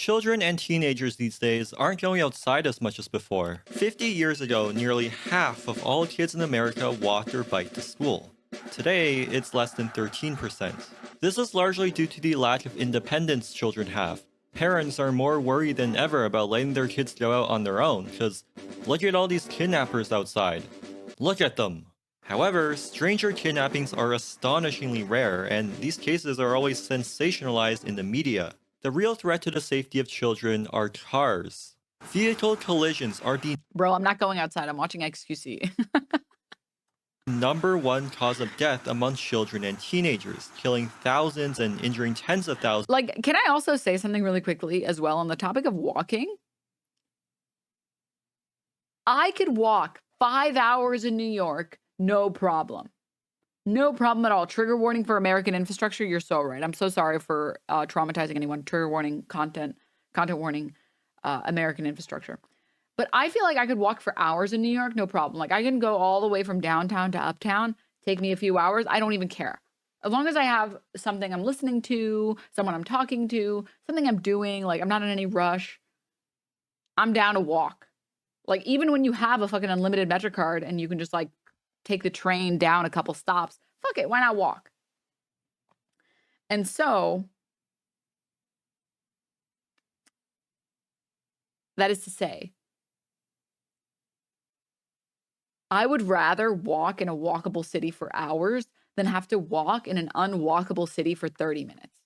Children and teenagers these days aren't going outside as much as before. 50 years ago, nearly half of all kids in America walked or biked to school. Today, it's less than 13%. This is largely due to the lack of independence children have. Parents are more worried than ever about letting their kids go out on their own, because look at all these kidnappers outside. Look at them. However, stranger kidnappings are astonishingly rare, and these cases are always sensationalized in the media. The real threat to the safety of children are cars. Vehicle collisions are the Bro, I'm not going outside. I'm watching XQC. #1 cause of death among children and teenagers, killing thousands and injuring tens of thousands. Like, can I also say something really quickly as well on the topic of walking? I could walk 5 hours in New York, no problem. No problem at all. Trigger warning for American infrastructure. You're so right. I'm so sorry for traumatizing anyone. Trigger warning, content warning, American infrastructure. But I feel like I could walk for hours in New York, no problem. Like I can go all the way from downtown to uptown, take me a few hours. I don't even care. As long as I have something I'm listening to, someone I'm talking to, something I'm doing, like I'm not in any rush, I'm down to walk. Like even when you have a fucking unlimited Metro card and you can just like take the train down a couple stops, fuck it, why not walk? And so that is to say, I would rather walk in a walkable city for hours than have to walk in an unwalkable city for 30 minutes.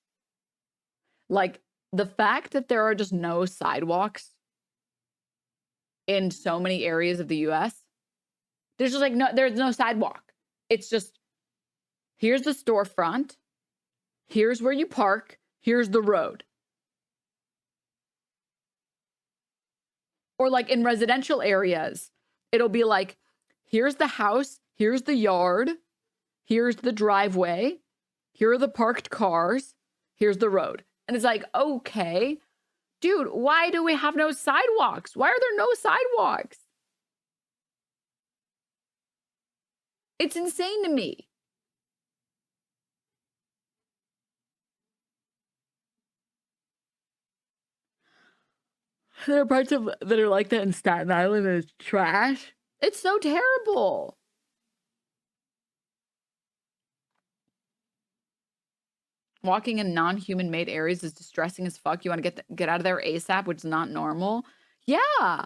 Like the fact that there are just no sidewalks in so many areas of the US, there's just like there's no sidewalk. It's just, here's the storefront, here's where you park, here's the road. Or like in residential areas, it'll be like, here's the house, here's the yard, here's the driveway, here are the parked cars, here's the road. And it's like, okay, dude, why do we have no sidewalks? Why are there no sidewalks? It's insane to me. There are parts of that are like that in Staten Island and it's trash. It's so terrible. Walking in non-human made areas is distressing as fuck. You want to get out of there ASAP, which is not normal. Yeah.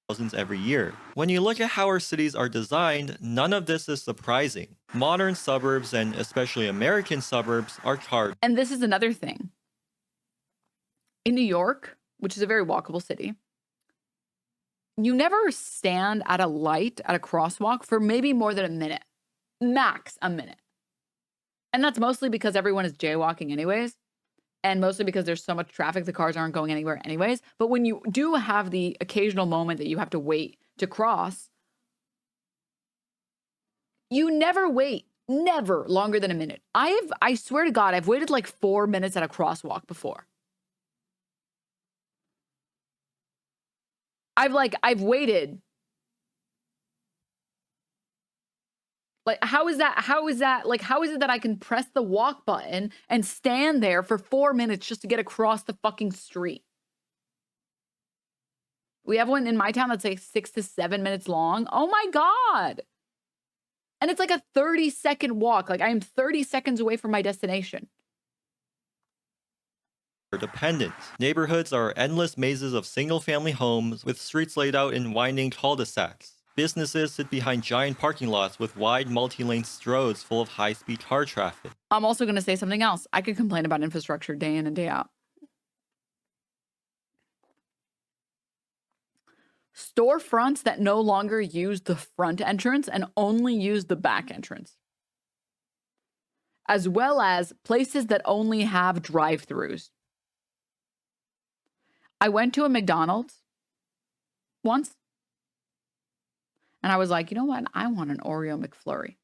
Thousands every year. When you look at how our cities are designed, none of this is surprising. Modern suburbs, and especially American suburbs, are car. And this is another thing. In New York, which is a very walkable city, you never stand at a light, at a crosswalk for maybe more than a minute. Max a minute. And that's mostly because everyone is jaywalking anyways. And mostly because there's so much traffic, the cars aren't going anywhere anyways. But when you do have the occasional moment that you have to wait to cross, you never wait, never longer than a minute. I swear to God, I've waited like 4 minutes at a crosswalk before. I've waited. Like, how is that, like, how is it that I can press the walk button and stand there for 4 minutes just to get across the fucking street? We have one in my town that's like 6 to 7 minutes long. Oh my God. And it's like a 30-second walk. Like I am 30 seconds away from my destination. Dependent. Neighborhoods are endless mazes of single-family homes with streets laid out in winding cul-de-sacs. Businesses sit behind giant parking lots with wide multi-lane roads full of high-speed car traffic. I'm also going to say something else. I could complain about infrastructure day in and day out. Storefronts that no longer use the front entrance and only use the back entrance. As well as places that only have drive-thrus. I went to a McDonald's once. And I was like, you know what? I want an Oreo McFlurry.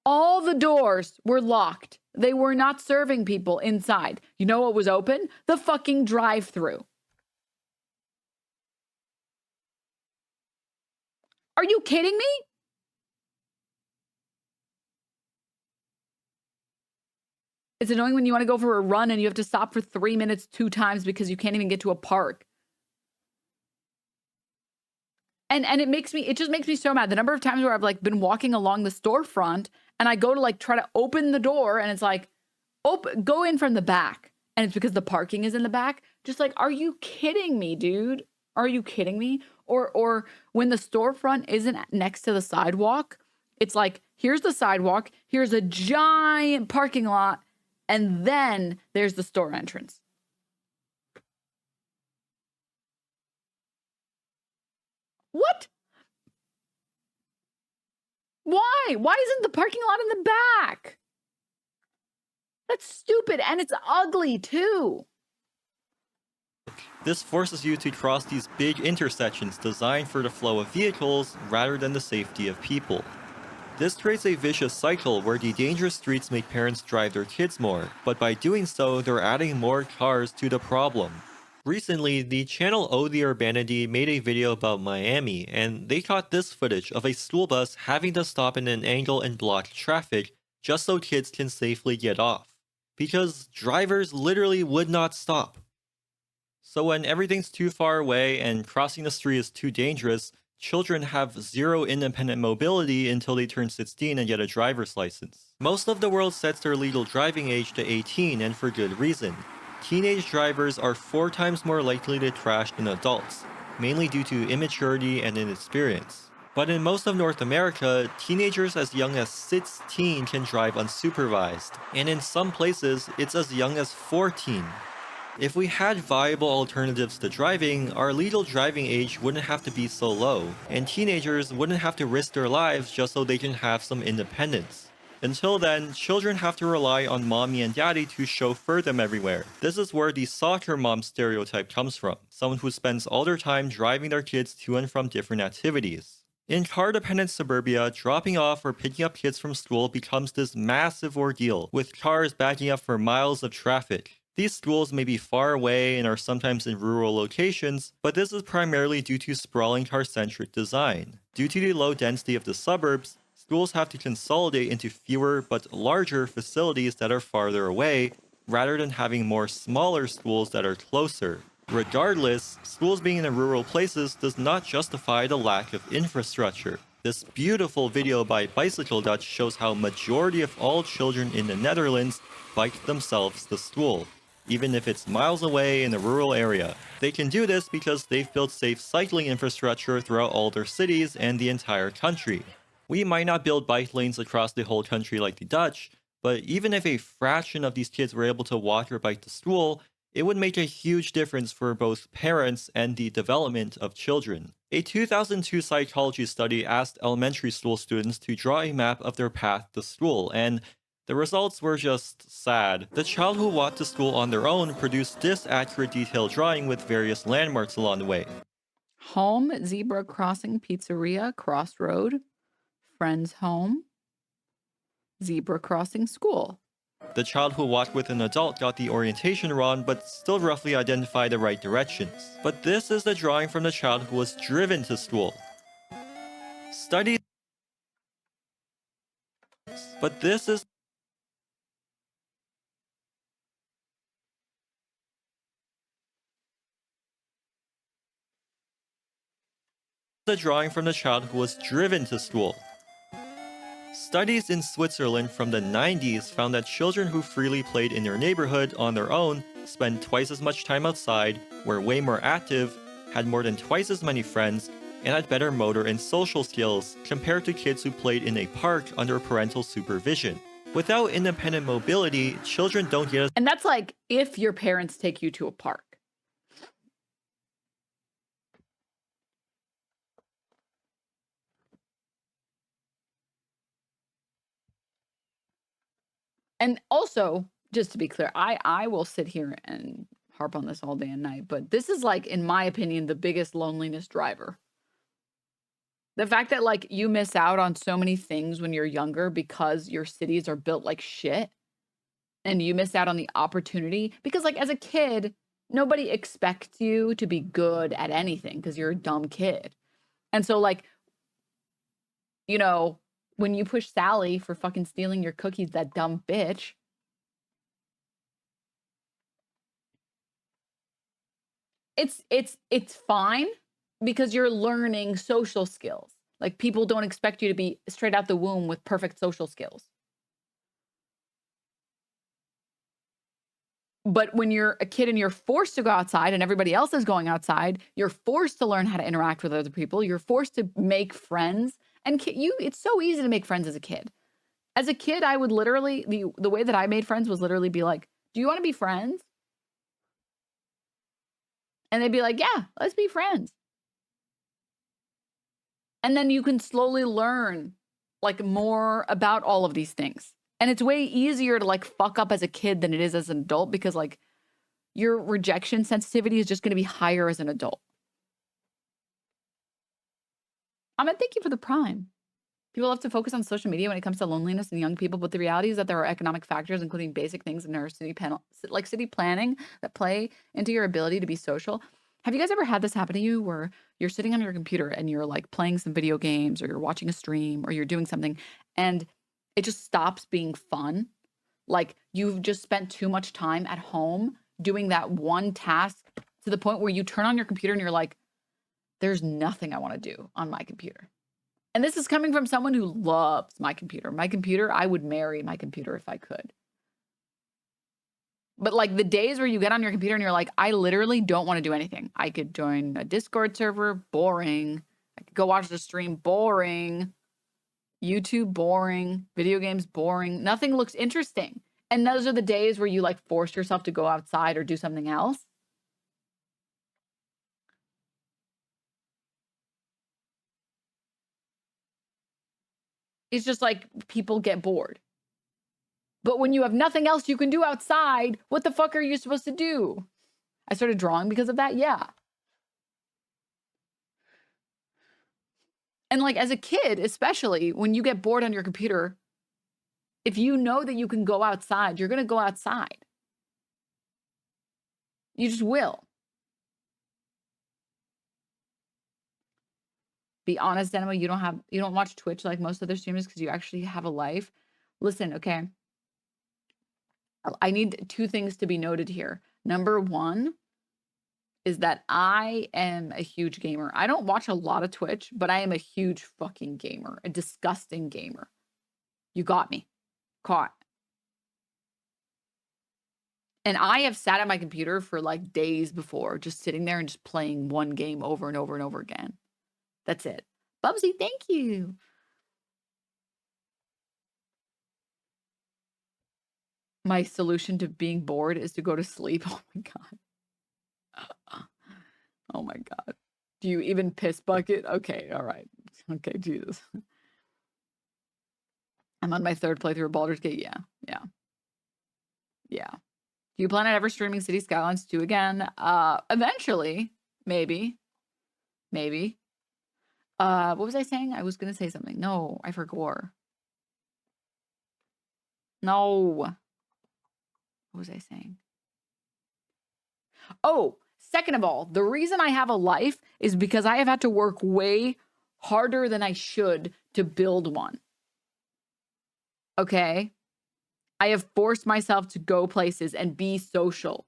All the doors were locked. They were not serving people inside. You know what was open? The fucking drive-thru. Are you kidding me? It's annoying when you want to go for a run and you have to stop for 3 minutes 2 times because you can't even get to a park. And it just makes me so mad. The number of times where I've like been walking along the storefront and I go to like try to open the door and it's like, go in from the back. And it's because the parking is in the back. Just like, are you kidding me, dude? Are you kidding me? Or when the storefront isn't next to the sidewalk, it's like, here's the sidewalk, here's a giant parking lot, and then there's the store entrance. What? Why? Why isn't the parking lot in the back? That's stupid, and it's ugly too. This forces you to cross these big intersections designed for the flow of vehicles rather than the safety of people. This creates a vicious cycle where the dangerous streets make parents drive their kids more, but by doing so, they're adding more cars to the problem. Recently, the channel Oh the Urbanity made a video about Miami, and they caught this footage of a school bus having to stop in an angle and block traffic just so kids can safely get off. Because drivers literally would not stop. So when everything's too far away and crossing the street is too dangerous, children have zero independent mobility until they turn 16 and get a driver's license. Most of the world sets their legal driving age to 18, and for good reason. Teenage drivers are 4 times more likely to crash than adults, mainly due to immaturity and inexperience. But in most of North America, teenagers as young as 16 can drive unsupervised, and in some places, it's as young as 14. If we had viable alternatives to driving, our legal driving age wouldn't have to be so low, and teenagers wouldn't have to risk their lives just so they can have some independence. Until then, children have to rely on mommy and daddy to chauffeur them everywhere. This is where the soccer mom stereotype comes from, someone who spends all their time driving their kids to and from different activities. In car-dependent suburbia, dropping off or picking up kids from school becomes this massive ordeal, with cars backing up for miles of traffic. These schools may be far away and are sometimes in rural locations, but this is primarily due to sprawling car-centric design. Due to the low density of the suburbs, schools have to consolidate into fewer but larger facilities that are farther away, rather than having more smaller schools that are closer. Regardless, schools being in rural places does not justify the lack of infrastructure. This beautiful video by Bicycle Dutch shows how majority of all children in the Netherlands bike themselves to school, even if it's miles away in a rural area. They can do this because they've built safe cycling infrastructure throughout all their cities and the entire country. We might not build bike lanes across the whole country like the Dutch, but even if a fraction of these kids were able to walk or bike to school, it would make a huge difference for both parents and the development of children. A 2002 psychology study asked elementary school students to draw a map of their path to school, and the results were just sad. The child who walked to school on their own produced this accurate detailed drawing with various landmarks along the way. Home, zebra crossing, pizzeria, crossroad, friend's home, zebra crossing, school. The child who walked with an adult got the orientation wrong, but still roughly identified the right directions. But this is the drawing from the child who was driven to school. Studies. But this is the drawing from the child who was driven to school. Studies in Switzerland from the 90s found that children who freely played in their neighborhood on their own spent twice as much time outside, were way more active, had more than twice as many friends, and had better motor and social skills compared to kids who played in a park under parental supervision. Without independent mobility, children don't get as And that's like if your parents take you to a park. And also, just to be clear, I will sit here and harp on this all day and night, but this is like, in my opinion, the biggest loneliness driver. The fact that like you miss out on so many things when you're younger because your cities are built like shit, and you miss out on the opportunity because like as a kid, nobody expects you to be good at anything because you're a dumb kid. And so like, you know, when you push Sally for fucking stealing your cookies, that dumb bitch, It's fine because you're learning social skills. Like, people don't expect you to be straight out the womb with perfect social skills. But when you're a kid and you're forced to go outside and everybody else is going outside, you're forced to learn how to interact with other people. You're forced to make friends. And it's so easy to make friends as a kid. As a kid, I would literally, the way that I made friends was literally be like, do you want to be friends? And they'd be like, yeah, let's be friends. And then you can slowly learn like more about all of these things. And it's way easier to like fuck up as a kid than it is as an adult because like your rejection sensitivity is just going to be higher as an adult. Thank you for the prime. People love to focus on social media when it comes to loneliness in young people, but the reality is that there are economic factors, including basic things in our like city planning, that play into your ability to be social. Have you guys ever had this happen to you where you're sitting on your computer and you're like playing some video games or you're watching a stream or you're doing something and it just stops being fun? Like, you've just spent too much time at home doing that one task to the point where you turn on your computer and you're like, there's nothing I want to do on my computer. And this is coming from someone who loves my computer. My computer, I would marry my computer if I could. But like the days where you get on your computer and you're like, I literally don't want to do anything. I could join a Discord server, boring. I could go watch the stream, boring. YouTube, boring. Video games, boring. Nothing looks interesting. And those are the days where you like force yourself to go outside or do something else. It's just like people get bored. But when you have nothing else you can do outside, what the fuck are you supposed to do? I started drawing because of that. Yeah. And like as a kid, especially when you get bored on your computer, if you know that you can go outside, you're going to go outside. You just will. Be honest, Enema, you don't watch Twitch like most other streamers because you actually have a life. Listen, okay. I need two things to be noted here. Number one is that I am a huge gamer. I don't watch a lot of Twitch, but I am a huge fucking gamer, a disgusting gamer. You got me. Caught. And I have sat at my computer for like days before, just sitting there and just playing one game over and over and over again. That's it. Bubsy, thank you. My solution to being bored is to go to sleep. Oh my God. Oh my God. Do you even piss bucket? Okay, all right. Okay, Jesus. I'm on my third playthrough of Baldur's Gate. Yeah. Do you plan on ever streaming City Skylines 2 again? Eventually. Maybe. What was I saying? I was gonna say something. No, I forgot. No. What was I saying? Oh, second of all, the reason I have a life is because I have had to work way harder than I should to build one. Okay? I have forced myself to go places and be social.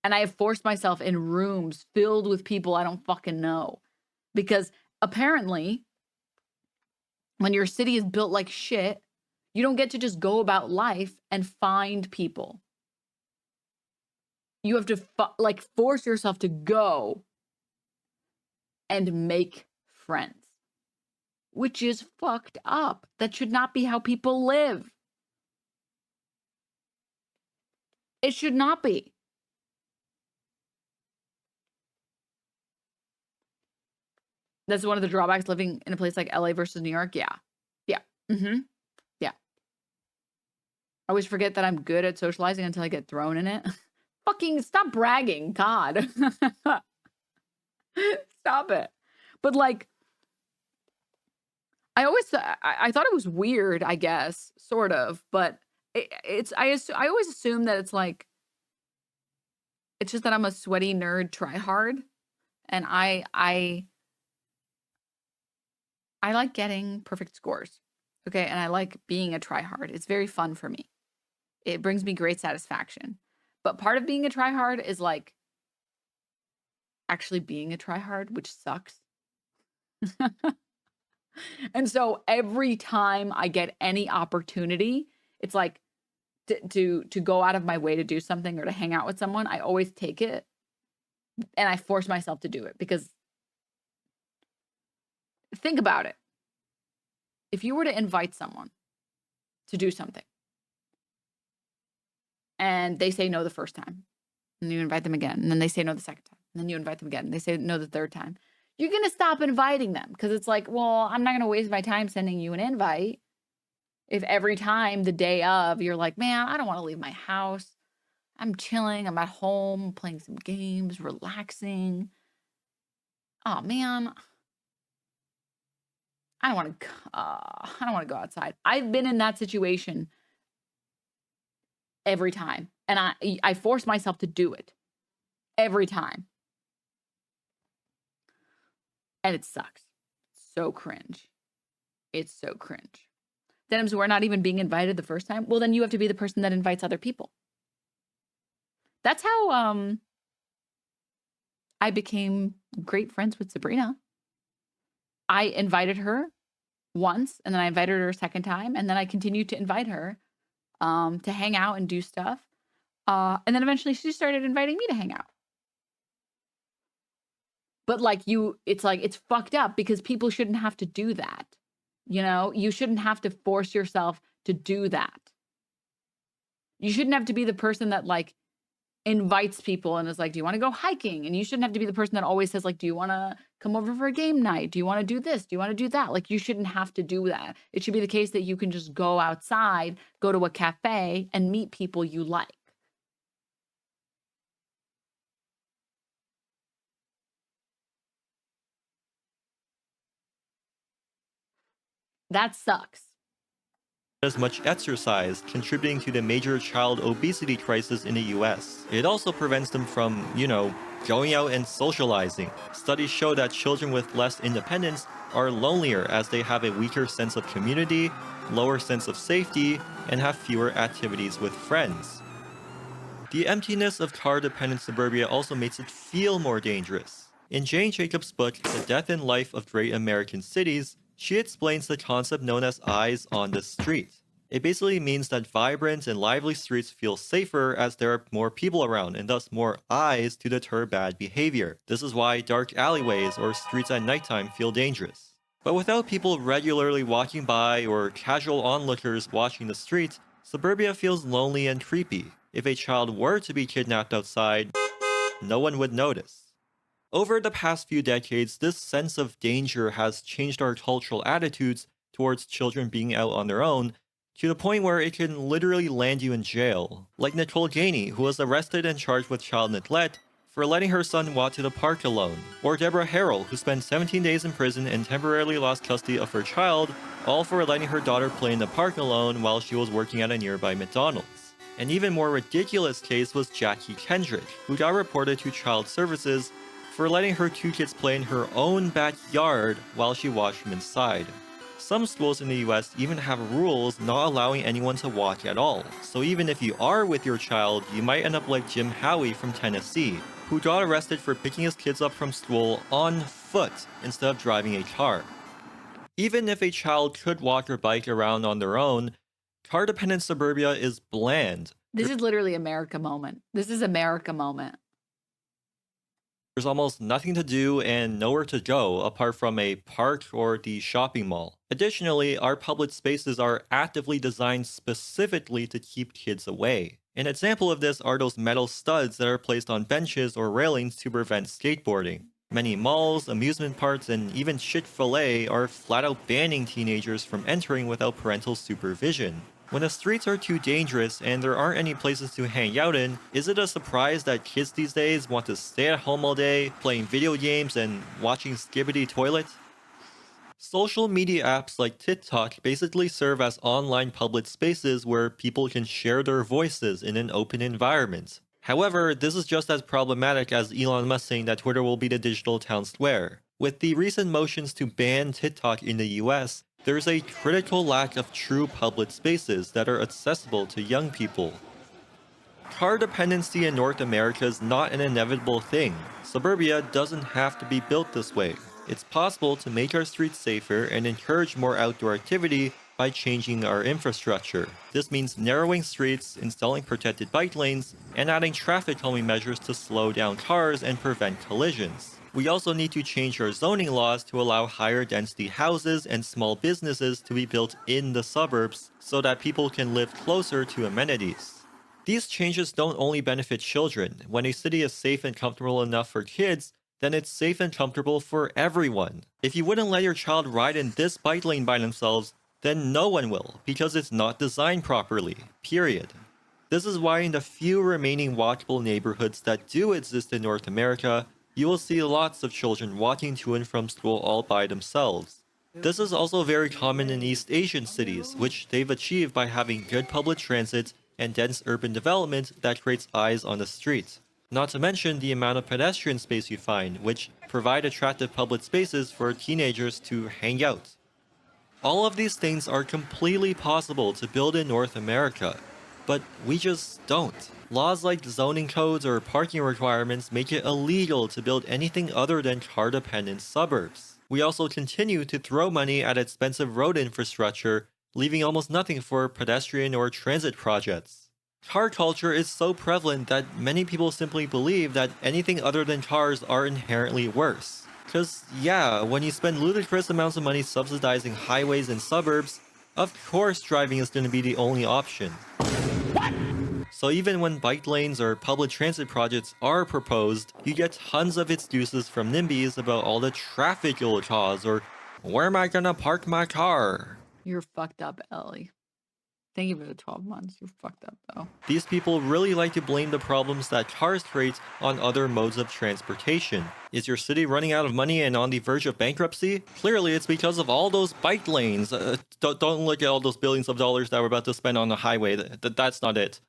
And I have forced myself in rooms filled with people I don't fucking know. Because apparently, when your city is built like shit, you don't get to just go about life and find people. You have to like force yourself to go and make friends, which is fucked up. That should not be how people live. It should not be. That's one of the drawbacks living in a place like LA versus New York. Yeah. Mm-hmm. Yeah. I always forget that I'm good at socializing until I get thrown in it. Fucking stop bragging. God. Stop it. But like, I thought it was weird, I guess, sort of, but I always assume that it's like, it's just that I'm a sweaty nerd tryhard, and I like getting perfect scores, okay, and I like being a tryhard. It's very fun for me. It brings me great satisfaction. But part of being a tryhard is like actually being a tryhard, which sucks. And so every time I get any opportunity, it's like to go out of my way to do something or to hang out with someone, I always take it and I force myself to do it because think about it. If you were to invite someone to do something and they say no the first time, and you invite them again, and then they say no the second time, and then you invite them again, and they say no the third time, you're going to stop inviting them because it's like, well, I'm not going to waste my time sending you an invite if every time the day of you're like, man, I don't want to leave my house. I'm chilling. I'm at home playing some games, relaxing. Oh man, I don't want to. I don't want to go outside. I've been in that situation every time, and I force myself to do it every time, and it sucks. So cringe. It's so cringe. Denims, we're not even being invited the first time. Well, then you have to be the person that invites other people. That's how I became great friends with Sabrina. I invited her once, and then I invited her a second time, and then I continued to invite her to hang out and do stuff. And then eventually she started inviting me to hang out. But like it's fucked up because people shouldn't have to do that. You know, you shouldn't have to force yourself to do that. You shouldn't have to be the person that like invites people and is like, do you want to go hiking? And you shouldn't have to be the person that always says like, do you want to come over for a game night? Do you want to do this? Do you want to do that? Like, you shouldn't have to do that. It should be the case that you can just go outside, go to a cafe and meet people you like. That sucks. As much exercise, contributing to the major child obesity crisis in the US. It also prevents them from, going out and socializing. Studies show that children with less independence are lonelier as they have a weaker sense of community, lower sense of safety, and have fewer activities with friends. The emptiness of car-dependent suburbia also makes it feel more dangerous. In Jane Jacobs' book, The Death and Life of Great American Cities, she explains the concept known as eyes on the street. It basically means that vibrant and lively streets feel safer as there are more people around and thus more eyes to deter bad behavior. This is why dark alleyways or streets at nighttime feel dangerous. But without people regularly walking by or casual onlookers watching the street, suburbia feels lonely and creepy. If a child were to be kidnapped outside, no one would notice. Over the past few decades, this sense of danger has changed our cultural attitudes towards children being out on their own to the point where it can literally land you in jail. Like Nicole Gainey, who was arrested and charged with child neglect for letting her son walk to the park alone. Or Deborah Harrell, who spent 17 days in prison and temporarily lost custody of her child, all for letting her daughter play in the park alone while she was working at a nearby McDonald's. An even more ridiculous case was Jackie Kendrick, who got reported to Child Services for letting her two kids play in her own backyard while she watched them inside. Some schools in the US even have rules not allowing anyone to walk at all, so even if you are with your child, you might end up like Jim Howie from Tennessee, who got arrested for picking his kids up from school on foot instead of driving a car. Even if a child could walk or bike around on their own, car-dependent suburbia is bland. This is literally America moment. This is America moment. There's almost nothing to do and nowhere to go apart from a park or the shopping mall. Additionally, our public spaces are actively designed specifically to keep kids away. An example of this are those metal studs that are placed on benches or railings to prevent skateboarding. Many malls, amusement parks, and even Chick-fil-A are flat out banning teenagers from entering without parental supervision. When the streets are too dangerous and there aren't any places to hang out in, is it a surprise that kids these days want to stay at home all day, playing video games and watching Skibbity Toilet? Social media apps like TikTok basically serve as online public spaces where people can share their voices in an open environment. However, this is just as problematic as Elon Musk saying that Twitter will be the digital town square. With the recent motions to ban TikTok in the US, there's a critical lack of true public spaces that are accessible to young people. Car dependency in North America is not an inevitable thing. Suburbia doesn't have to be built this way. It's possible to make our streets safer and encourage more outdoor activity by changing our infrastructure. This means narrowing streets, installing protected bike lanes, and adding traffic calming measures to slow down cars and prevent collisions. We also need to change our zoning laws to allow higher density houses and small businesses to be built in the suburbs so that people can live closer to amenities. These changes don't only benefit children. When a city is safe and comfortable enough for kids, then it's safe and comfortable for everyone. If you wouldn't let your child ride in this bike lane by themselves, then no one will, because it's not designed properly. Period. This is why in the few remaining walkable neighborhoods that do exist in North America, you will see lots of children walking to and from school all by themselves. This is also very common in East Asian cities, which they've achieved by having good public transit and dense urban development that creates eyes on the street. Not to mention the amount of pedestrian space you find, which provide attractive public spaces for teenagers to hang out. All of these things are completely possible to build in North America, but we just don't. Laws like zoning codes or parking requirements make it illegal to build anything other than car-dependent suburbs. We also continue to throw money at expensive road infrastructure, leaving almost nothing for pedestrian or transit projects. Car culture is so prevalent that many people simply believe that anything other than cars are inherently worse. Because, yeah, when you spend ludicrous amounts of money subsidizing highways in suburbs, of course driving is going to be the only option. So even when bike lanes or public transit projects are proposed, you get tons of excuses from NIMBYs about all the traffic it'll cause or where am I gonna park my car? You're fucked up, Ellie. Thank you for the 12 months. You're fucked up, though. These people really like to blame the problems that cars create on other modes of transportation. Is your city running out of money and on the verge of bankruptcy? Clearly, it's because of all those bike lanes. Don't look at all those billions of dollars that we're about to spend on the highway. That's not it.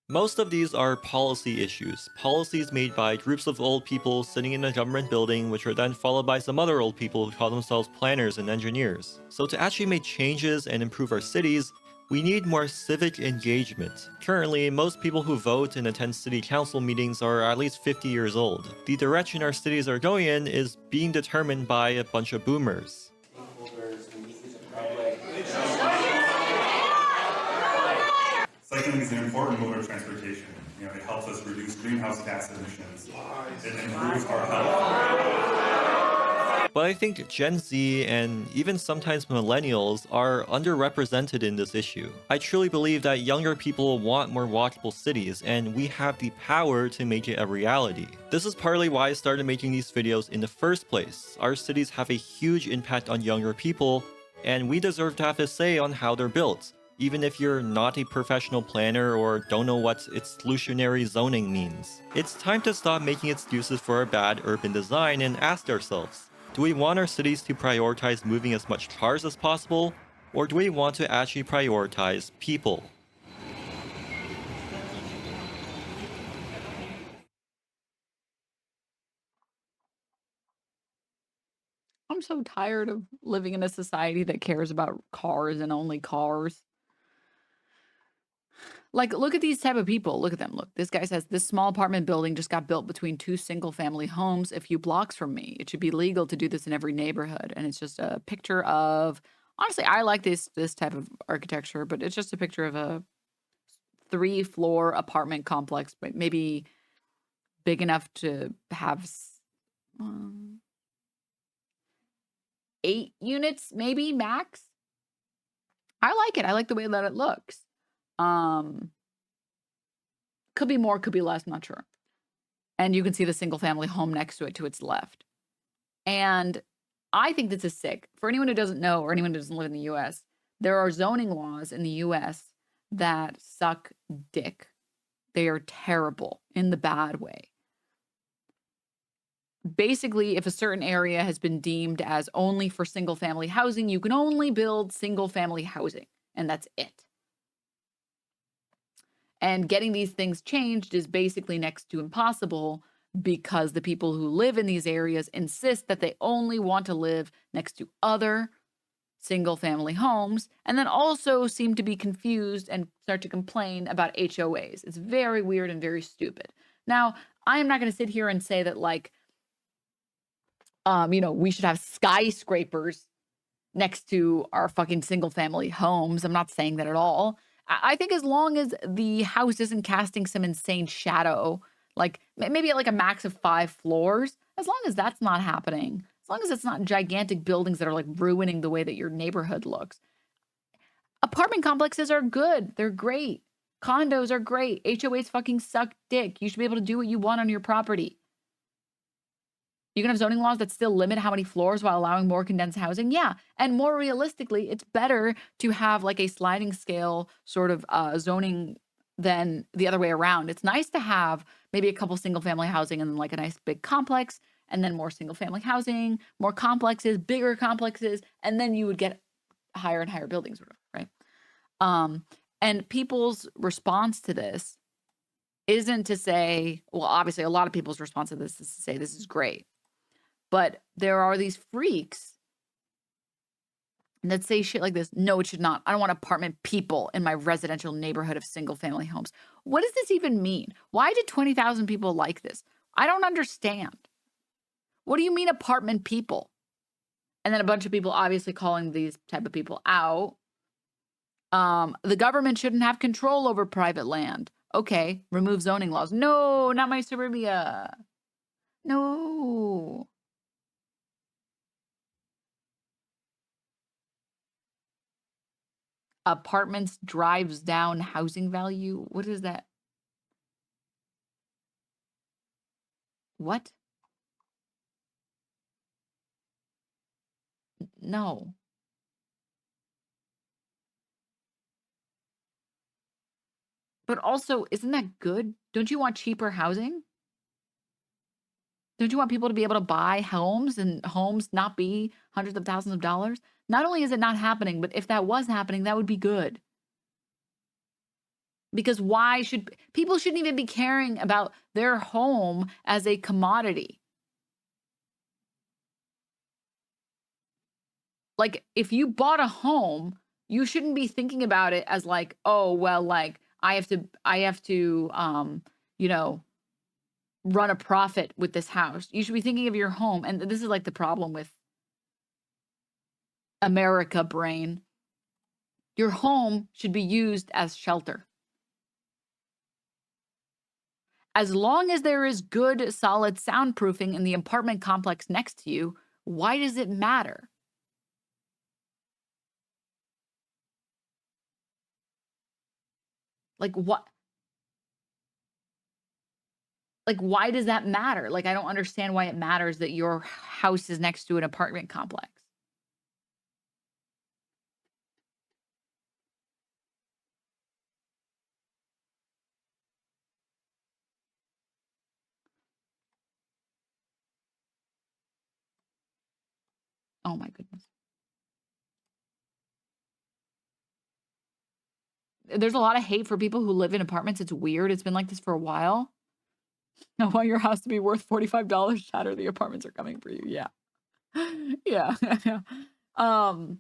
Most of these are policy issues, policies made by groups of old people sitting in a government building, which are then followed by some other old people who call themselves planners and engineers. So to actually make changes and improve our cities, we need more civic engagement. Currently, most people who vote and attend city council meetings are at least 50 years old. The direction our cities are going in is being determined by a bunch of boomers. Cycling is an important mode of transportation. It helps us reduce greenhouse gas emissions. It improves our health. But I think Gen Z and even sometimes millennials are underrepresented in this issue. I truly believe that younger people want more walkable cities, and we have the power to make it a reality. This is partly why I started making these videos in the first place. Our cities have a huge impact on younger people, and we deserve to have a say on how they're built, even if you're not a professional planner or don't know what exclusionary zoning means. It's time to stop making excuses for our bad urban design and ask ourselves, do we want our cities to prioritize moving as much cars as possible, or do we want to actually prioritize people? I'm so tired of living in a society that cares about cars and only cars. Like, look at these type of people. Look at them. Look, this guy says this small apartment building just got built between two single-family homes a few blocks from me. It should be legal to do this in every neighborhood. And it's just a picture of. Honestly, I like this type of architecture, but it's just a picture of a 3-floor apartment complex, but maybe big enough to have 8 units, maybe max. I like it. I like the way that it looks. Could be more, could be less, not sure. And you can see the single family home next to it to its left. And I think this is sick. For anyone who doesn't know or anyone who doesn't live in the US, there are zoning laws in the US that suck dick. They are terrible in the bad way. Basically, if a certain area has been deemed as only for single family housing, you can only build single family housing, and that's it. And getting these things changed is basically next to impossible because the people who live in these areas insist that they only want to live next to other single family homes, and then also seem to be confused and start to complain about HOAs. It's very weird and very stupid. Now, I am not going to sit here and say that like, we should have skyscrapers next to our fucking single family homes. I'm not saying that at all. I think as long as the house isn't casting some insane shadow, like maybe at like a max of 5 floors, as long as that's not happening, as long as it's not gigantic buildings that are like ruining the way that your neighborhood looks. Apartment complexes are good. They're great. Condos are great. HOAs fucking suck dick. You should be able to do what you want on your property. You can have zoning laws that still limit how many floors while allowing more condensed housing. Yeah. And more realistically, it's better to have like a sliding scale sort of zoning than the other way around. It's nice to have maybe a couple single family housing and then like a nice big complex and then more single family housing, more complexes, bigger complexes, and then you would get higher and higher buildings, right? And people's response to this isn't to say, well, obviously a lot of people's response to this is to say this is great. But there are these freaks that say shit like this. No, it should not. I don't want apartment people in my residential neighborhood of single family homes. What does this even mean? Why did 20,000 people like this? I don't understand. What do you mean apartment people? And then a bunch of people obviously calling these type of people out. The government shouldn't have control over private land. Okay, remove zoning laws. No, not my suburbia. No. Apartments drives down housing value. What is that? What? No. But also, isn't that good? Don't you want cheaper housing? Don't you want people to be able to buy homes and homes not be hundreds of thousands of dollars? Not only is it not happening, but if that was happening, that would be good. Because why should people shouldn't even be caring about their home as a commodity? Like if you bought a home, you shouldn't be thinking about it as like, oh, well, like I have to run a profit with this house. You should be thinking of your home. And this is like the problem with America brain. Your home should be used as shelter. As long as there is good, solid soundproofing in the apartment complex next to you, why does it matter? Like what? Like, why does that matter? Like, I don't understand why it matters that your house is next to an apartment complex. Oh my goodness. There's a lot of hate for people who live in apartments. It's weird. It's been like this for a while. I want your house to be worth $45. Shatter, the apartments are coming for you. Yeah. Yeah. Yeah. And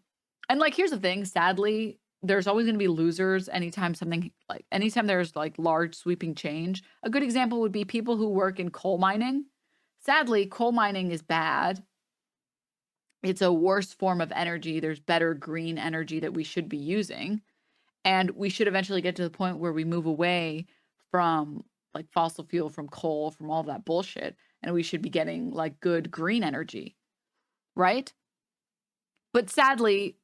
like, here's the thing. Sadly, there's always going to be losers anytime there's like large sweeping change. A good example would be people who work in coal mining. Sadly, coal mining is bad. It's a worse form of energy. There's better green energy that we should be using. And we should eventually get to the point where we move away from like fossil fuel, from coal, from all that bullshit. And we should be getting like good green energy, right? But sadly,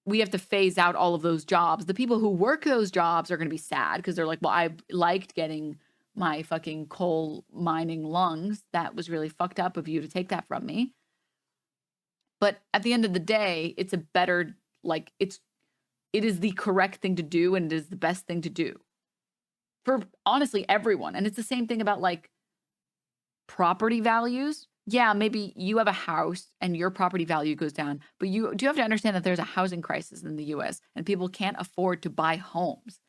we have to phase out all of those jobs. The people who work those jobs are going to be sad because they're like, well, I liked getting my fucking coal mining lungs. That was really fucked up of you to take that from me. But at the end of the day, it's a better, like, it is the correct thing to do, and it is the best thing to do for honestly everyone. And it's the same thing about like property values. Yeah, maybe you have a house and your property value goes down, but you do have to understand that there's a housing crisis in the US and people can't afford to buy homes.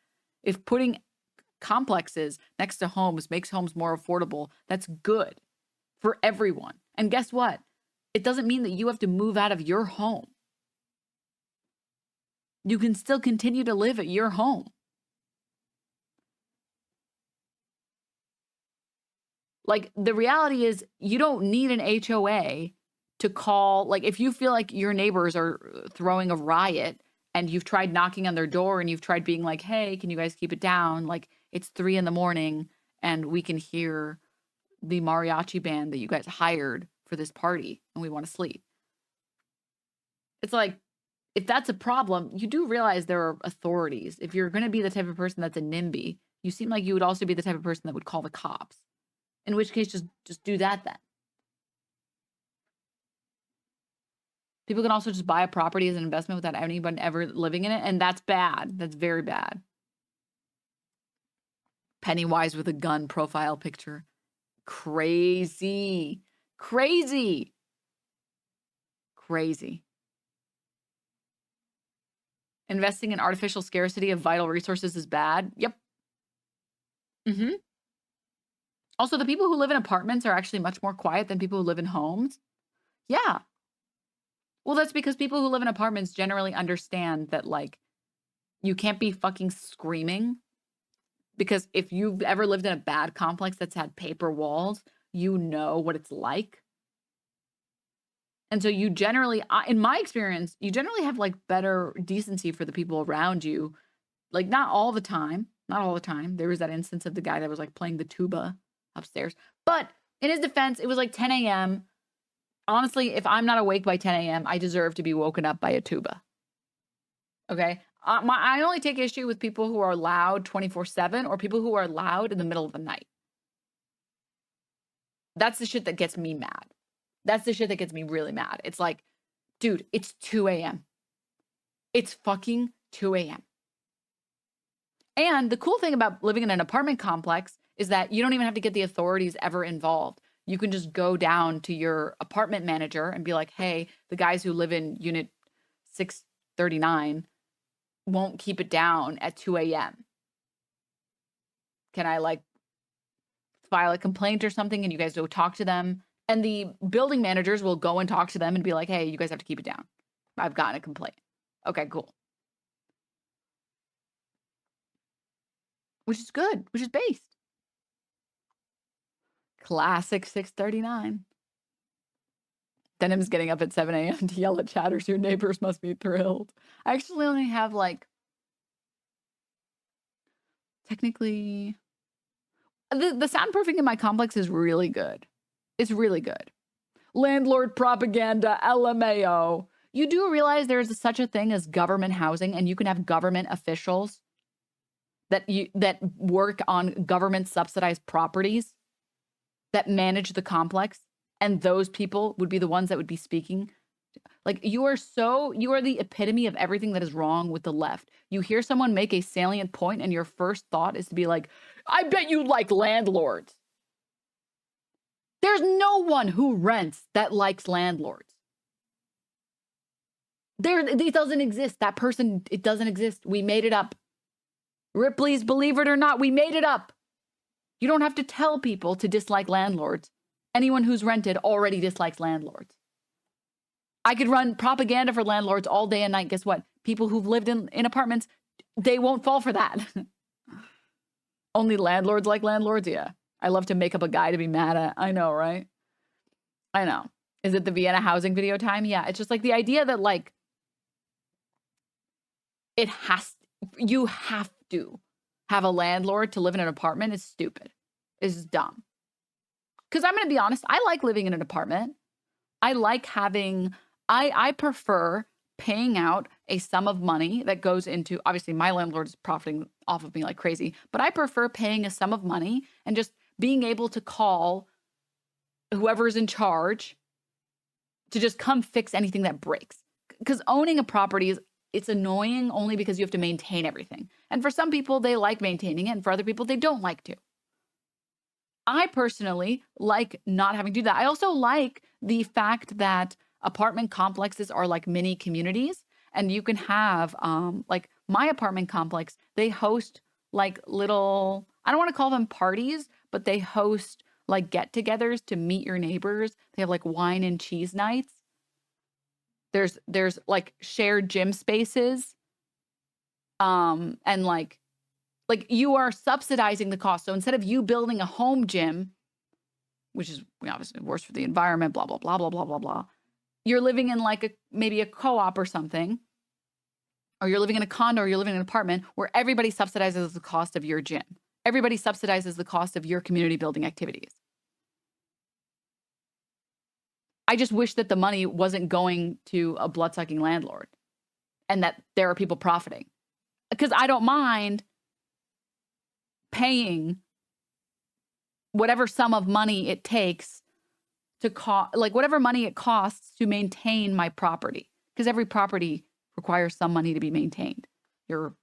If putting complexes next to homes makes homes more affordable, that's good for everyone. And guess what? It doesn't mean that you have to move out of your home. You can still continue to live at your home. Like, the reality is you don't need an HOA to call. Like, if you feel like your neighbors are throwing a riot and you've tried knocking on their door and you've tried being like, hey, can you guys keep it down? Like, it's 3 a.m. and we can hear the mariachi band that you guys hired for this party and we want to sleep. It's like, if that's a problem, you do realize there are authorities. If you're going to be the type of person that's a NIMBY, you seem like you would also be the type of person that would call the cops. In which case, just do that then. People can also just buy a property as an investment without anyone ever living in it, and that's bad. That's very bad. Pennywise with a gun profile picture. Crazy. Crazy. Crazy. Investing in artificial scarcity of vital resources is bad. Yep. Also, the people who live in apartments are actually much more quiet than people who live in homes. Yeah. Well, that's because people who live in apartments generally understand that, like, you can't be fucking screaming. Because if you've ever lived in a bad complex that's had paper walls, you know what it's like. And so you generally, in my experience, you generally have like better decency for the people around you. Like, not all the time. Not all the time. There was that instance of the guy that was like playing the tuba upstairs. But in his defense, it was like 10 a.m. Honestly, if I'm not awake by 10 a.m., I deserve to be woken up by a tuba. Okay? I only take issue with people who are loud 24/7 or people who are loud in the middle of the night. That's the shit that gets me mad. That's the shit that gets me really mad. It's like, dude, it's 2 a.m. It's fucking 2 a.m. And the cool thing about living in an apartment complex is that you don't even have to get the authorities ever involved. You can just go down to your apartment manager and be like, hey, the guys who live in unit 639 won't keep it down at 2 a.m. Can I like file a complaint or something? And you guys go talk to them. And the building managers will go and talk to them and be like, hey, you guys have to keep it down. I've gotten a complaint. Okay, cool. Which is good, which is based. Classic 639. Denims getting up at 7 a.m. to yell at chatters. Your neighbors must be thrilled. I actually only have like, technically, the soundproofing in my complex is really good. It's really good. Landlord propaganda, LMAO. You do realize there is such a thing as government housing, and you can have government officials that work on government subsidized properties that manage the complex, and those people would be the ones that would be speaking. Like, you are the epitome of everything that is wrong with the left. You hear someone make a salient point and your first thought is to be like, I bet you like landlords. There's no one who rents that likes landlords. It doesn't exist. That person, it doesn't exist. We made it up. Ripley's, believe it or not, we made it up. You don't have to tell people to dislike landlords. Anyone who's rented already dislikes landlords. I could run propaganda for landlords all day and night. Guess what? People who've lived in apartments, they won't fall for that. Only landlords like landlords? Yeah. I love to make up a guy to be mad at. I know, right? I know. Is it the Vienna housing video time? Yeah. It's just like the idea that like, you have to have a landlord to live in an apartment is stupid. It's dumb. Because I'm going to be honest, I like living in an apartment. I like having, I prefer paying out a sum of money that goes into, obviously my landlord is profiting off of me like crazy, but I prefer paying a sum of money and just being able to call whoever's in charge to just come fix anything that breaks. Because owning a property it's annoying only because you have to maintain everything. And for some people, they like maintaining it, and for other people, they don't like to. I personally like not having to do that. I also like the fact that apartment complexes are like mini communities, and you can have, like my apartment complex, they host like little, I don't want to call them parties, but they host like get-togethers to meet your neighbors. They have like wine and cheese nights. There's like shared gym spaces. And like you are subsidizing the cost. So instead of you building a home gym, which is obviously worse for the environment, blah, blah, blah, blah, blah, blah, blah. You're living in like maybe a co-op or something, or you're living in a condo, or you're living in an apartment where everybody subsidizes the cost of your gym. Everybody subsidizes the cost of your community building activities. I just wish that the money wasn't going to a bloodsucking landlord and that there are people profiting. Because I don't mind paying whatever sum of money it takes to whatever money it costs to maintain my property. Because every property requires some money to be maintained. Your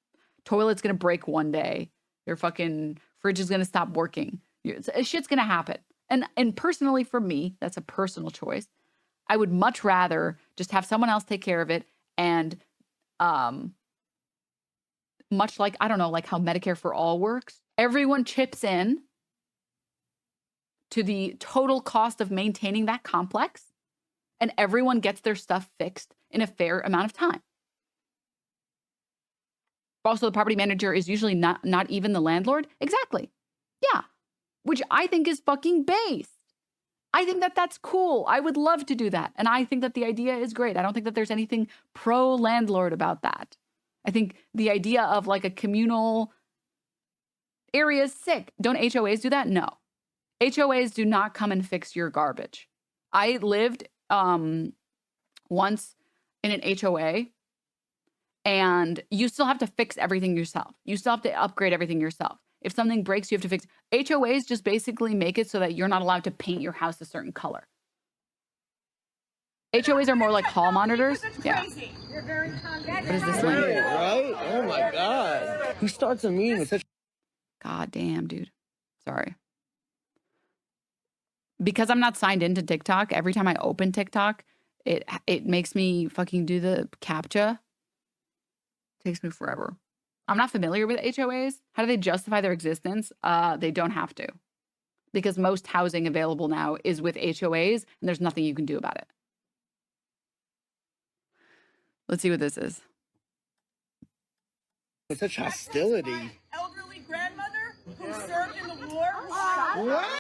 toilet's going to break one day. Your fucking fridge is going to stop working. Shit's going to happen. And personally for me, that's a personal choice. I would much rather just have someone else take care of it. And much like, I don't know, like how Medicare for All works, everyone chips in to the total cost of maintaining that complex, and everyone gets their stuff fixed in a fair amount of time. Also, the property manager is usually not even the landlord. Exactly. Yeah. Which I think is fucking based. I think that that's cool. I would love to do that. And I think that the idea is great. I don't think that there's anything pro-landlord about that. I think the idea of like a communal area is sick. Don't HOAs do that? No. HOAs do not come and fix your garbage. I lived once in an HOA, and you still have to fix everything yourself. You still have to upgrade everything yourself. If something breaks, you have to fix. HOAs just basically make it so that you're not allowed to paint your house a certain color. HOAs are more like hall monitors. Yeah. What is this link? Right? Oh my God. Who starts a meeting with such? God damn, dude. Sorry. Because I'm not signed into TikTok, every time I open TikTok, it makes me fucking do the CAPTCHA. It takes me forever. I'm not familiar with HOAs. How do they justify their existence? They don't have to. Because most housing available now is with HOAs, and there's nothing you can do about it. Let's see what this is. With such hostility. Elderly grandmother who served in the war. What?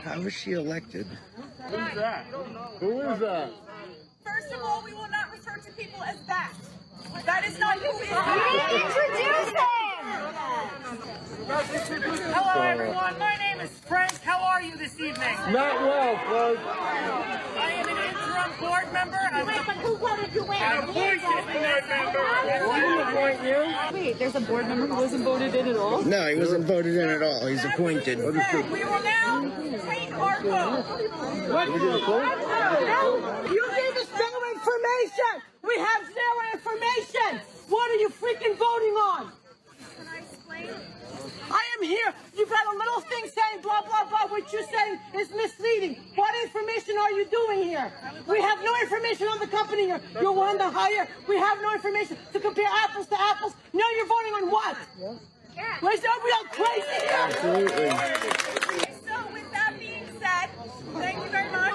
How was she elected? Who's that? Who is that? First of all, we will not refer to people as that. That is not who is Introduce him! Hello, everyone. My name is Frank. How are you this evening? Not well, folks. I am an interim board member. But who wanted you in? I'm appointed board member. Wait, there's a board member who wasn't voted in at all? No, he wasn't voted in at all. He's appointed. We will now take our vote. What? You gave us no information. We have zero information. What are you freaking voting on? Can I explain? I am here. You've got a little thing saying blah, blah, blah. What you're saying is misleading. What information are you doing here? We have no information on the company you're wanting to hire. We have no information to compare apples to apples. Now you're voting on what? Yeah. Are we all crazy here? Absolutely. So with that being said, thank you very much.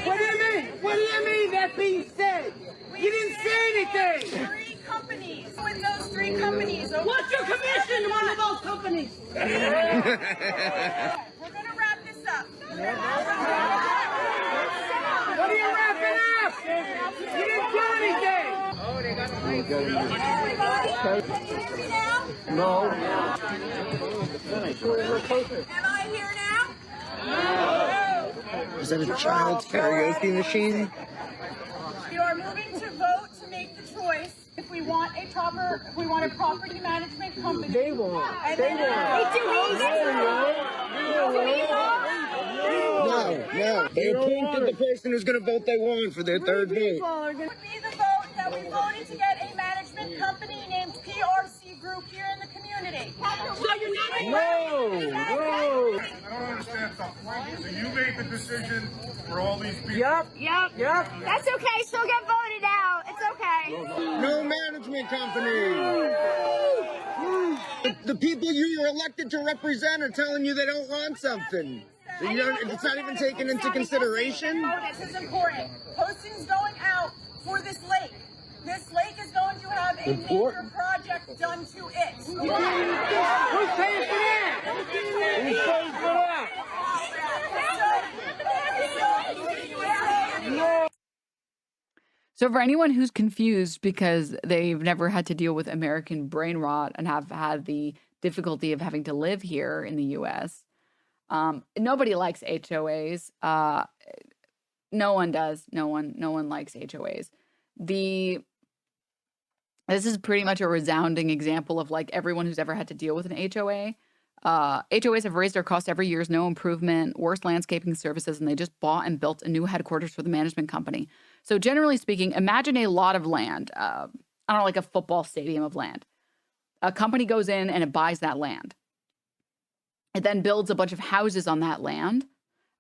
What do you mean? What do you mean that being said? You didn't say anything. 3 companies. With those 3 companies. What's your commission in one of those companies? We're going to wrap this up. What are you wrapping up? You didn't do anything. Can you hear me now? No. Am I here now? Is that a child's karaoke machine? We are moving to vote to make the choice if we want a property management company. They won't. And They then No. They appointed the person who's going to vote they want for their third vote. would be the vote that we voted to get a management company named PRC Group here in the community. So you're not No. I don't understand something. So you made the decision for all these people. Yep. That's okay. She'll get voted out. It's okay. No management company. The people you were elected to represent are telling you they don't want something. So you don't, it's not even taken into consideration? This is important. Postings going out for this lake. This lake is going to have a major project done to it. Who's paying for that? Who's paying for that? So for anyone who's confused because they've never had to deal with American brain rot and have had the difficulty of having to live here in the US, nobody likes HOAs. No one does. No one likes HOAs. This is pretty much a resounding example of like everyone who's ever had to deal with an HOA. HOAs have raised their costs every year, no improvement, worse landscaping services, and they just bought and built a new headquarters for the management company. So generally speaking, imagine a lot of land, I don't know, like a football stadium of land. A company goes in and it buys that land. It then builds a bunch of houses on that land,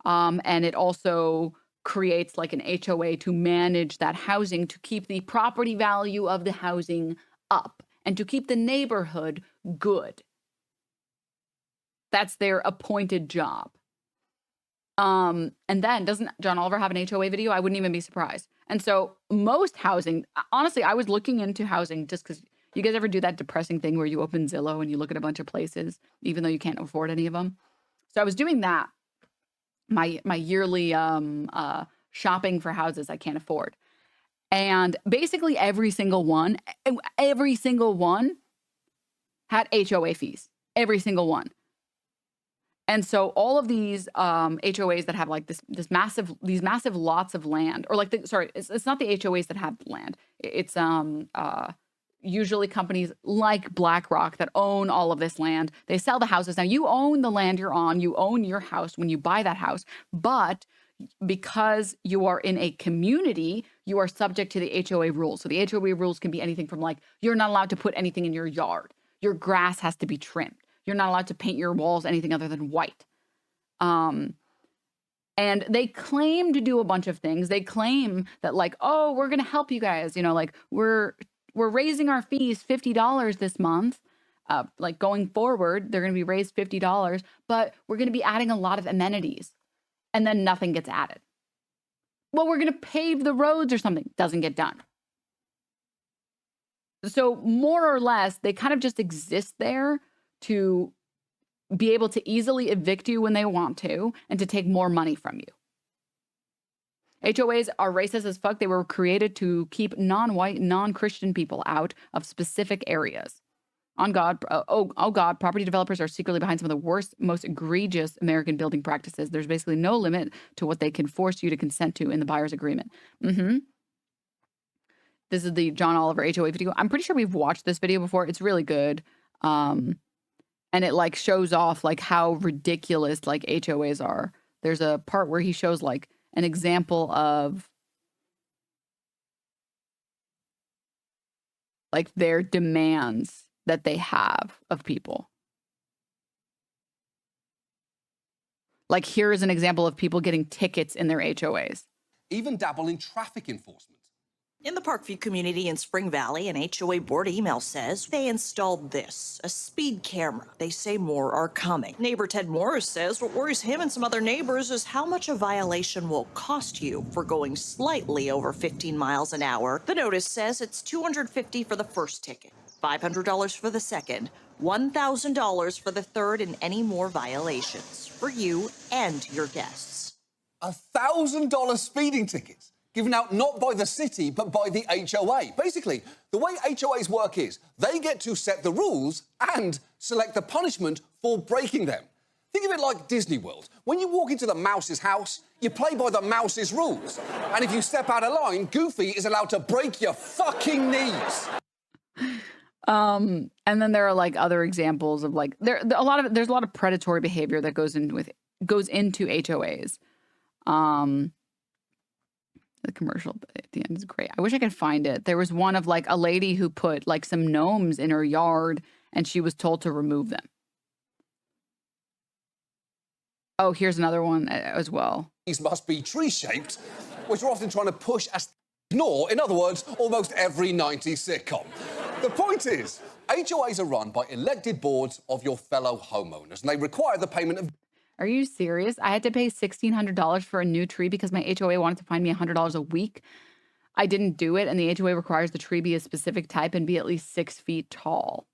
and it also creates like an HOA to manage that housing, to keep the property value of the housing up and to keep the neighborhood good. That's their appointed job. And then doesn't John Oliver have an HOA video? I wouldn't even be surprised. And so most housing, honestly, I was looking into housing just because you guys ever do that depressing thing where you open Zillow and you look at a bunch of places, even though you can't afford any of them. So I was doing that, my yearly shopping for houses I can't afford. And basically every single one had HOA fees. Every single one. And so all of these HOAs that have like these massive lots of land, or like it's not the HOAs that have land. It's usually companies like BlackRock that own all of this land. They sell the houses. Now you own the land you're on. You own your house when you buy that house, but because you are in a community, you are subject to the HOA rules. So the HOA rules can be anything from like you're not allowed to put anything in your yard. Your grass has to be trimmed. You're not allowed to paint your walls anything other than white. And they claim to do a bunch of things. They claim that like, oh, we're going to help you guys. You know, like we're raising our fees $50 this month. Like going forward, they're going to be raised $50, but we're going to be adding a lot of amenities. And then nothing gets added. Well, we're going to pave the roads or something. Doesn't get done. So more or less, they kind of just exist there to be able to easily evict you when they want to and to take more money from you. HOAs are racist as fuck. They were created to keep non-white, non-Christian people out of specific areas. On God, oh God, property developers are secretly behind some of the worst, most egregious American building practices. There's basically no limit to what they can force you to consent to in the buyer's agreement. This is the John Oliver HOA video. I'm pretty sure we've watched this video before. It's really good. And it like shows off like how ridiculous like HOAs are. There's a part where he shows like an example of like their demands that they have of people. Like here is an example of people getting tickets in their HOAs. Even dabble in traffic enforcement. In the Parkview community in Spring Valley, an HOA board email says they installed this, a speed camera. They say more are coming. Neighbor Ted Morris says what worries him and some other neighbors is how much a violation will cost you for going slightly over 15 miles an hour. The notice says it's $250 for the first ticket, $500 for the second, $1,000 for the third, and any more violations for you and your guests. $1,000 speeding tickets given out not by the city, but by the HOA. Basically, the way HOAs work is they get to set the rules and select the punishment for breaking them. Think of it like Disney World. When you walk into the mouse's house, you play by the mouse's rules. And if you step out of line, Goofy is allowed to break your fucking knees. And then there are like other examples of like there's a lot of predatory behavior that goes into HOAs. The commercial at the end is great. I wish I could find it. There was one of like a lady who put like some gnomes in her yard and she was told to remove them. Oh, here's another one as well. These must be tree-shaped, which we're often trying to push as ignore, in other words, almost every 90s sitcom. The point is, HOAs are run by elected boards of your fellow homeowners, and they require the payment of... Are you serious? I had to pay $1,600 for a new tree because my HOA wanted to find me $100 a week. I didn't do it, and the HOA requires the tree be a specific type and be at least 6 feet tall.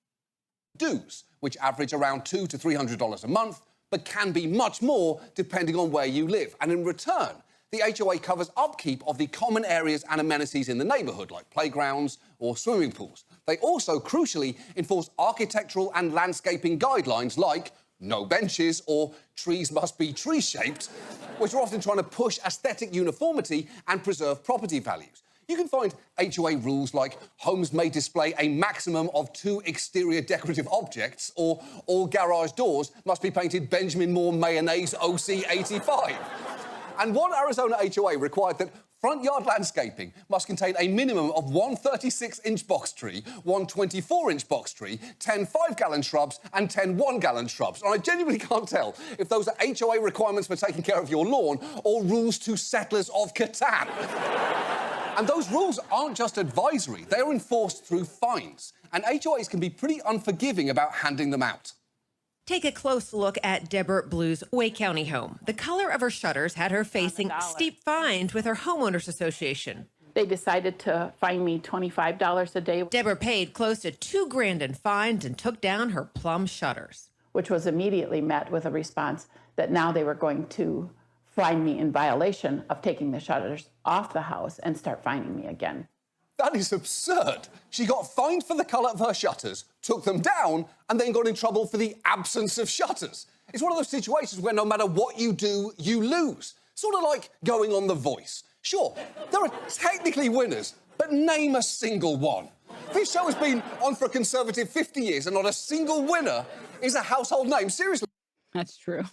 Dues, which average around $200 to $300 a month, but can be much more depending on where you live. And in return, the HOA covers upkeep of the common areas and amenities in the neighbourhood, like playgrounds or swimming pools. They also, crucially, enforce architectural and landscaping guidelines like no benches or trees must be tree-shaped, which are often trying to push aesthetic uniformity and preserve property values. You can find HOA rules like homes may display a maximum of 2 exterior decorative objects, or all garage doors must be painted Benjamin Moore Mayonnaise OC 85. And one Arizona HOA required that front yard landscaping must contain a minimum of 1 36-inch box tree, 1 24-inch box tree, 10 5-gallon shrubs, and 10 1-gallon shrubs. And I genuinely can't tell if those are HOA requirements for taking care of your lawn or rules to settlers of Catan. And those rules aren't just advisory, they are enforced through fines. And HOAs can be pretty unforgiving about handing them out. Take a close look at Deborah Blue's Wake County home. The color of her shutters had her facing steep fines with her homeowners association. They decided to fine me $25 a day. Deborah paid close to $2,000 in fines and took down her plum shutters, which was immediately met with a response that now they were going to fine me in violation of taking the shutters off the house and start fining me again. That is absurd. She got fined for the colour of her shutters, took them down, and then got in trouble for the absence of shutters. It's one of those situations where no matter what you do, you lose. Sort of like going on The Voice. Sure, there are technically winners, but name a single one. This show has been on for a conservative 50 years, and not a single winner is a household name. Seriously. That's true.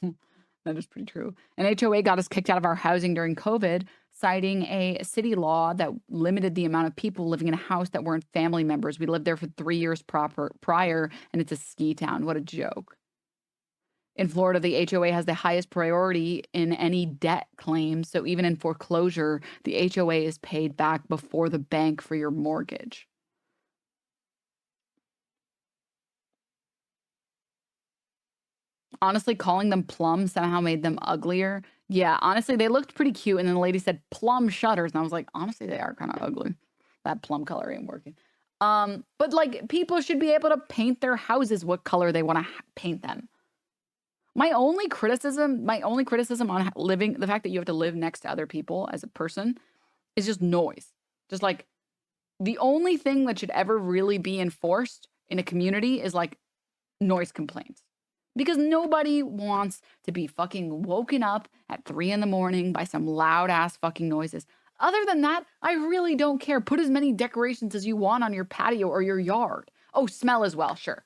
That is pretty true. An HOA got us kicked out of our housing during COVID, citing a city law that limited the amount of people living in a house that weren't family members. We lived there for 3 years prior, and it's a ski town. What a joke. In Florida, the HOA has the highest priority in any debt claim. So even in foreclosure, the HOA is paid back before the bank for your mortgage. Honestly, calling them plum somehow made them uglier. Yeah, honestly, they looked pretty cute. And then the lady said plum shutters. And I was like, honestly, they are kind of ugly. That plum color ain't working. But like, people should be able to paint their houses what color they want to paint them. My only criticism on living, the fact that you have to live next to other people as a person, is just noise. Just like, the only thing that should ever really be enforced in a community is like noise complaints. Because nobody wants to be fucking woken up at 3 a.m. by some loud ass fucking noises. Other than that, I really don't care. Put as many decorations as you want on your patio or your yard. Oh, smell as well. Sure.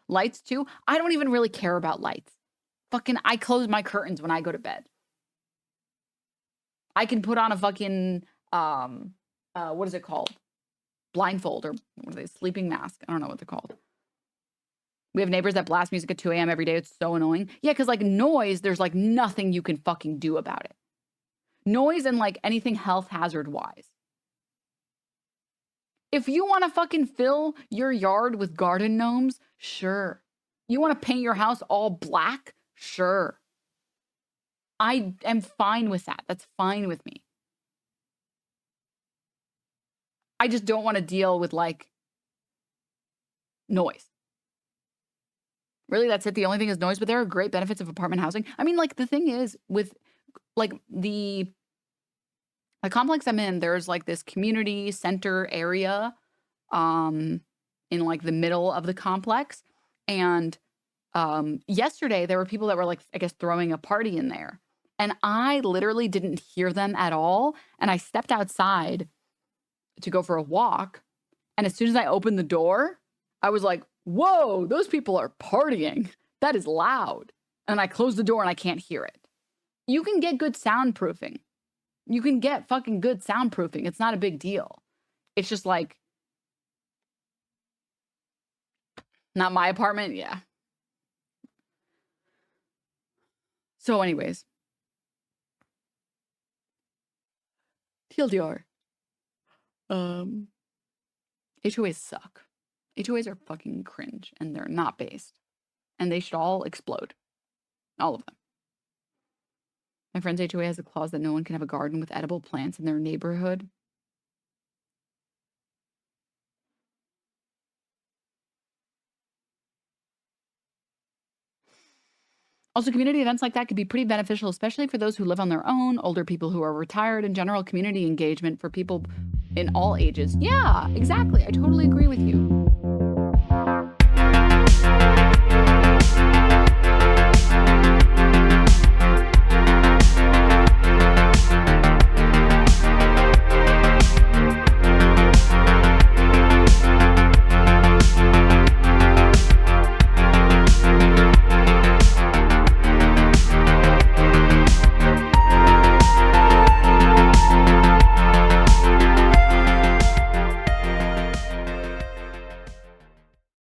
Lights too. I don't even really care about lights. Fucking, I close my curtains when I go to bed. I can put on a fucking, what is it called? Blindfold, or what are they? Sleeping mask. I don't know what they're called. We have neighbors that blast music at 2 a.m. every day. It's so annoying. Yeah, because like noise, there's like nothing you can fucking do about it. Noise and like anything health hazard wise. If you want to fucking fill your yard with garden gnomes, sure. You want to paint your house all black? Sure. I am fine with that. That's fine with me. I just don't want to deal with like noise. Really, that's it. The only thing is noise, but there are great benefits of apartment housing. I mean, like, the thing is, with, like, the complex I'm in, there's, like, this community center area in, like, the middle of the complex. And yesterday, there were people that were, like, I guess, throwing a party in there. And I literally didn't hear them at all. And I stepped outside to go for a walk. And as soon as I opened the door, I was like, whoa, those people are partying. That is loud. And I close the door and I can't hear it. You can get good soundproofing. You can get fucking good soundproofing. It's not a big deal. It's just like, not my apartment. Yeah. So anyways. TLDR. HOAs suck. HOAs are fucking cringe, and they're not based. And they should all explode. All of them. My friend's HOA has a clause that no one can have a garden with edible plants in their neighborhood. Also, community events like that could be pretty beneficial, especially for those who live on their own, older people who are retired, and general community engagement for people in all ages. Yeah, exactly. I totally agree with you.